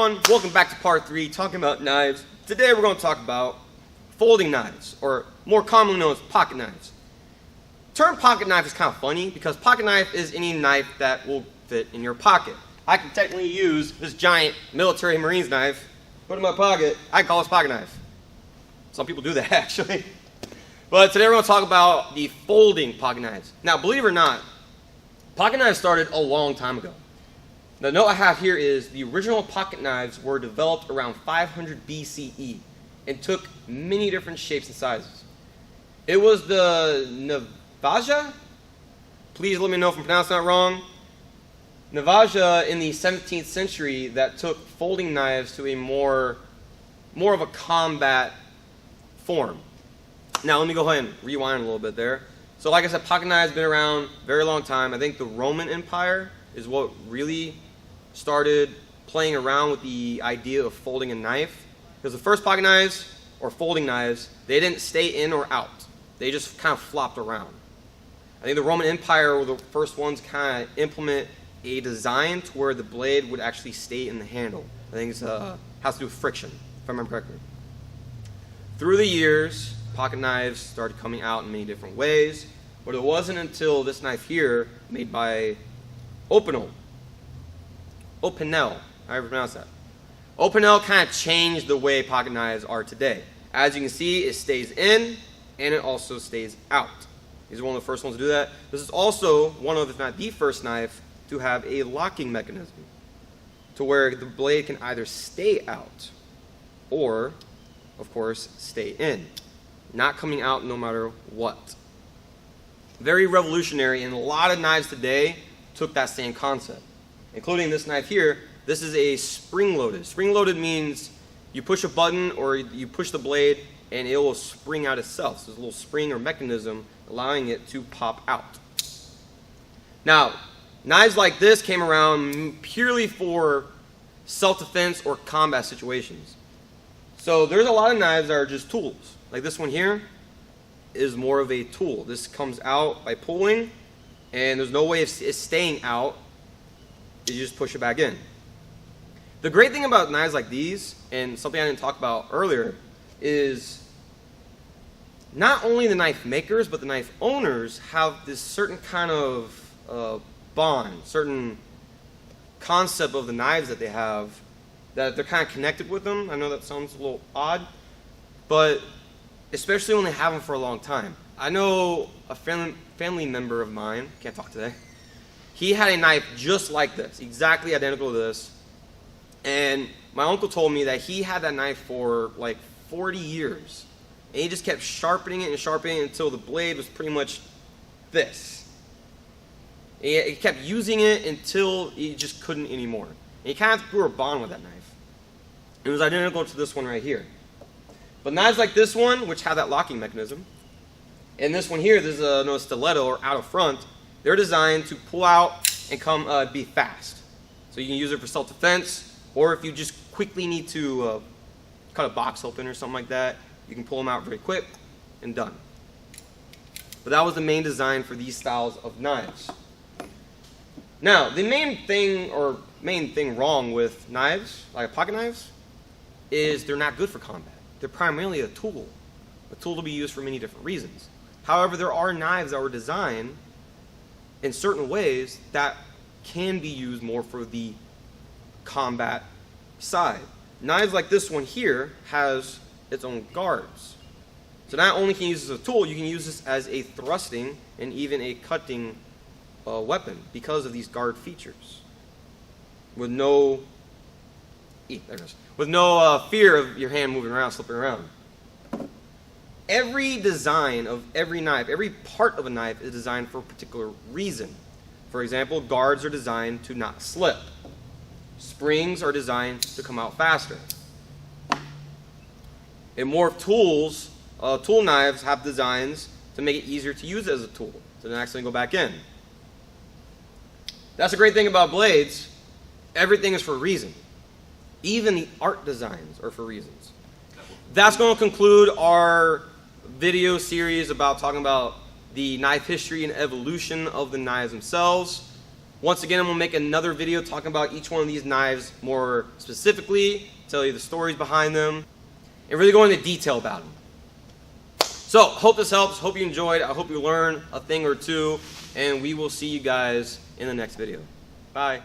everyone, welcome back to part 3, talking about knives. Today we're going to talk about folding knives, or more commonly known as pocket knives. The term pocket knife is kind of funny because pocket knife is any knife that will fit in your pocket. I can technically use this giant military Marines knife, put it in my pocket, I can call this pocket knife. Some people do that actually. But today we're going to talk about the folding pocket knives. Now, believe it or not, pocket knives started a long time ago. The note I have here is the original pocket knives were developed around 500 BCE and took many different shapes and sizes. It was the Navaja, please let me know if I'm pronouncing that wrong, Navaja in the 17th century that took folding knives to a more of a combat form. Now let me go ahead and rewind a little bit there. So like I said, pocket knives have been around a very long time. I think the Roman Empire is what really started playing around with the idea of folding a knife. Because the first pocket knives, or folding knives, they didn't stay in or out. They just kind of flopped around. I think the Roman Empire were the first ones to kind of implement a design to where the blade would actually stay in the handle. I think it has to do with friction, if I remember correctly. Through the years, pocket knives started coming out in many different ways, but it wasn't until this knife here, made by Opinel, however you pronounce that. Opinel kind of changed the way pocket knives are today. As you can see, it stays in and it also stays out. These are one of the first ones to do that. This is also one of, if not the first knife, to have a locking mechanism to where the blade can either stay out or, of course, stay in. Not coming out no matter what. Very revolutionary, and a lot of knives today took that same concept. Including this knife here. This is a spring-loaded. Spring-loaded means you push a button or you push the blade and it will spring out itself. So there's a little spring or mechanism allowing it to pop out. Now, knives like this came around purely for self-defense or combat situations. So there's a lot of knives that are just tools. Like this one here is more of a tool. This comes out by pulling and there's no way of it staying out. You just push it back in. The great thing about knives like these, and something I didn't talk about earlier, is not only the knife makers, but the knife owners have this certain kind of bond, certain concept of the knives that they have, that they're kind of connected with them. I know that sounds a little odd, but especially when they have them for a long time. I know a family member of mine, can't talk today, he had a knife just like this, exactly identical to this. And my uncle told me that he had that knife for like 40 years. And he just kept sharpening it and sharpening it until the blade was pretty much this. And he kept using it until he just couldn't anymore. And he kind of grew a bond with that knife. It was identical to this one right here. But knives like this one, which have that locking mechanism, and this one here, this is a stiletto or out of front, they're designed to pull out and be fast. So you can use it for self-defense, or if you just quickly need to cut a box open or something like that, you can pull them out very quick and done. But that was the main design for these styles of knives. Now, the main thing wrong with knives, like pocket knives, is they're not good for combat. They're primarily a tool to be used for many different reasons. However, there are knives that were designed in certain ways that can be used more for the combat side. Knives like this one here has its own guards. So not only can you use this as a tool, you can use this as a thrusting and even a cutting weapon because of these guard features. With no fear of your hand moving around, slipping around. Every design of every knife, every part of a knife is designed for a particular reason. For example, guards are designed to not slip. Springs are designed to come out faster. And more tools, tool knives have designs to make it easier to use as a tool, to then accidentally go back in. That's the great thing about blades. Everything is for a reason. Even the art designs are for reasons. That's going to conclude our video series about talking about the knife history and evolution of the knives themselves. Once again, I'm going to make another video talking about each one of these knives more specifically, tell you the stories behind them, and really go into detail about them. So, hope this helps. Hope you enjoyed. I hope you learned a thing or two, and we will see you guys in the next video. Bye.